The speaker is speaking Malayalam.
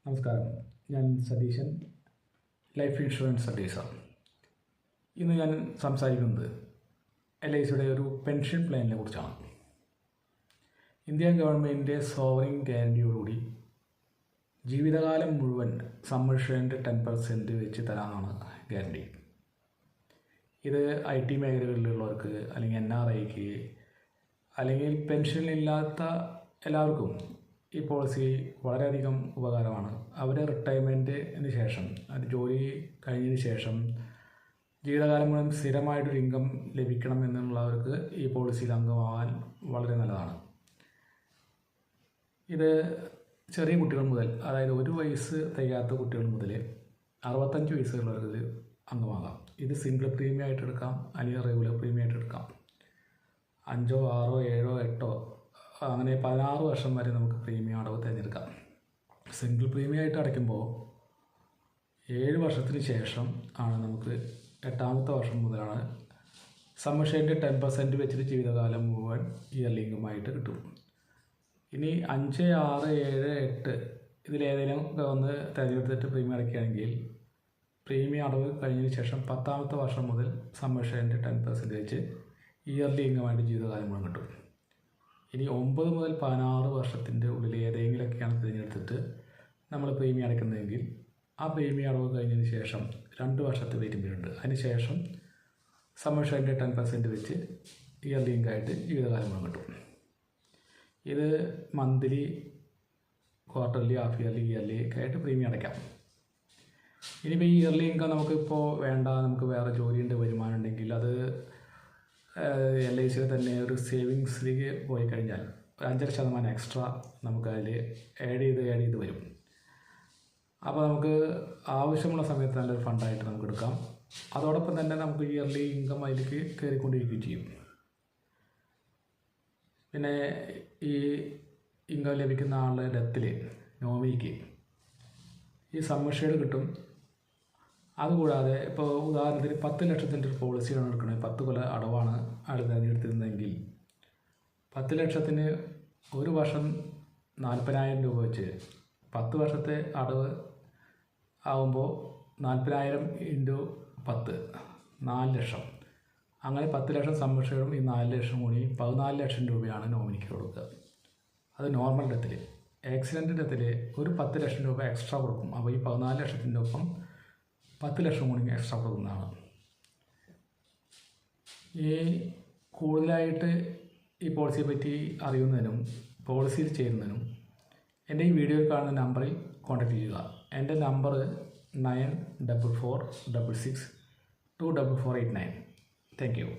നമസ്കാരം. ഞാൻ സതീശൻ, ലൈഫ് ഇൻഷുറൻസ് അഡ്വൈസർ. ഇന്ന് ഞാൻ സംസാരിക്കുന്നത് LICയുടെ ഒരു പെൻഷൻ പ്ലാനിനെ കുറിച്ചാണ്. ഇന്ത്യ ഗവൺമെൻറ്റിൻ്റെ സോവറിൻ ഗ്യാരണ്ടിയോടുകൂടി ജീവിതകാലം മുഴുവൻ സമ്മർഷൻ്റെ 10% വെച്ച് തരാനാണ് ഗ്യാരണ്ടി. ഇത് IT മേഖലകളിലുള്ളവർക്ക്, അല്ലെങ്കിൽ NRIക്ക്, അല്ലെങ്കിൽ പെൻഷനില്ലാത്ത എല്ലാവർക്കും ഈ പോളിസി വളരെയധികം ഉപകാരമാണ്. അവരുടെ റിട്ടയർമെൻറ്റിന് ശേഷം, അത് ജോലി കഴിഞ്ഞതിന് ശേഷം ജീവിതകാലം മുഴുവൻ സ്ഥിരമായിട്ടൊരു ഇൻകം ലഭിക്കണം എന്നുള്ളവർക്ക് ഈ പോളിസിയിൽ അംഗമാവാൻ വളരെ നല്ലതാണ്. ഇത് ചെറിയ കുട്ടികൾ മുതൽ, അതായത് 1 വയസ്സ് തികയാത്ത കുട്ടികൾ മുതൽ 65 വയസ്സുള്ളവർക്ക് അംഗമാകാം. ഇത് സിംഗിൾ പ്രീമിയം ആയിട്ട് എടുക്കാം, അല്ലെങ്കിൽ റെഗുലർ പ്രീമിയം ആയിട്ട് എടുക്കാം. 5, 6, 7, 8 അങ്ങനെ 16 വർഷം വരെ നമുക്ക് പ്രീമിയം അടവ് തിരഞ്ഞെടുക്കാം. സിംഗിൾ പ്രീമിയം ആയിട്ട് അടയ്ക്കുമ്പോൾ 7 വർഷത്തിന് ശേഷം ആണ് നമുക്ക് 8ാമത്തെ വർഷം മുതലാണ് സമ്മർഷൻ്റെ 10% വെച്ചിട്ട് ജീവിതകാലം മുഴുവൻ ഇയർലി ഇൻകമായിട്ട് കിട്ടും. ഇനി 5, 6, 7, 8 ഇതിലേതെങ്കിലും ഒന്ന് തിരഞ്ഞെടുത്തിട്ട് പ്രീമിയം അടയ്ക്കുകയാണെങ്കിൽ പ്രീമിയം അടവ് കഴിഞ്ഞതിന് ശേഷം 10ാമത്തെ വർഷം മുതൽ സമ്മർഷൻ്റെ 10% വെച്ച് ഇയർലി ഇൻകമായിട്ട് ജീവിതകാലം മുഴുവൻ കിട്ടും. ഇനി 9 മുതൽ 16 വർഷത്തിൻ്റെ ഉള്ളിൽ ഏതെങ്കിലുമൊക്കെയാണ് തിരഞ്ഞെടുത്തിട്ട് നമ്മൾ പ്രീമിയം അടയ്ക്കുന്നതെങ്കിൽ ആ പ്രീമിയം അടവ് കഴിഞ്ഞതിന് ശേഷം 2 വർഷത്തെ വെയിറ്റിംഗ് പീരീഡ് ഉണ്ട്. അതിന് ശേഷം സമ്മർഷൻ്റെ 10% വെച്ച് ഇയർലി ഇൻകമായിട്ട് ജീവിതകാലം മുഴുവൻ കിട്ടും. ഇത് monthly, quarterly, half yearly, yearly ഒക്കെ ആയിട്ട് പ്രീമിയം അടയ്ക്കാം. ഇനിയിപ്പോൾ ഈ ഇയർലി ഇൻകം നമുക്കിപ്പോൾ വേണ്ട, നമുക്ക് വേറെ ജോലിയുടെ വരുമാനം ഉണ്ടെങ്കിൽ അത് LICയിൽ തന്നെ ഒരു സേവിങ്സിലേക്ക് പോയി കഴിഞ്ഞാൽ 5.5% എക്സ്ട്രാ നമുക്ക് അതിൽ ആഡ് ചെയ്ത് വരും. അപ്പോൾ നമുക്ക് ആവശ്യമുള്ള സമയത്ത് നല്ലൊരു ഫണ്ടായിട്ട് നമുക്ക് എടുക്കാം. അതോടൊപ്പം തന്നെ നമുക്ക് ഇയർലി ഇൻകം അതിലേക്ക് കയറിക്കൊണ്ടിരിക്കുകയും ചെയ്യും. പിന്നെ ഈ ഇൻകം ലഭിക്കുന്ന ആളുടെ ഡെത്തിൽ നോമിനിക്ക് ഈ സമ്മർഷേഡ് കിട്ടും. അതുകൂടാതെ ഇപ്പോൾ ഉദാഹരണത്തിന് 10 ലക്ഷത്തിൻ്റെ ഒരു പോളിസിയാണ് എടുക്കുന്നത്, 10 കൊല്ലം അടവാണ് ആൾ തിരഞ്ഞെടുത്തിരുന്നതെങ്കിൽ 10 ലക്ഷത്തിന് ഒരു വർഷം 40,000 രൂപ വെച്ച് 10 വർഷത്തെ അടവ് ആകുമ്പോൾ 40,000 × 10 4 ലക്ഷം. അങ്ങനെ 10 ലക്ഷം സമ്മർഷേഡും ഈ 4 ലക്ഷം കൂടി 14 ലക്ഷം രൂപയാണ് നോമിനിക്ക് കൊടുക്കുക. അത് നോർമൽ ഡെത്തിൽ. ആക്സിഡൻറ്റ് ഡെത്തിൽ ഒരു 10 ലക്ഷം രൂപ എക്സ്ട്രാ കൊടുക്കും. അപ്പോൾ ഈ 14 ലക്ഷത്തിൻ്റെ ഒപ്പം 10 ലക്ഷം കൂടി എക്സ്ട്രാ കൊടുക്കുന്നതാണ്. ഈ കൂടുതലായിട്ട് ഈ പോളിസിയെ പറ്റി അറിയുന്നതിനും പോളിസിയിൽ ചേരുന്നതിനും എൻ്റെ ഈ വീഡിയോയിൽ കാണുന്ന നമ്പറിൽ കോൺടാക്റ്റ് ചെയ്യുക. എൻ്റെ നമ്പർ 9446624489. Thank you.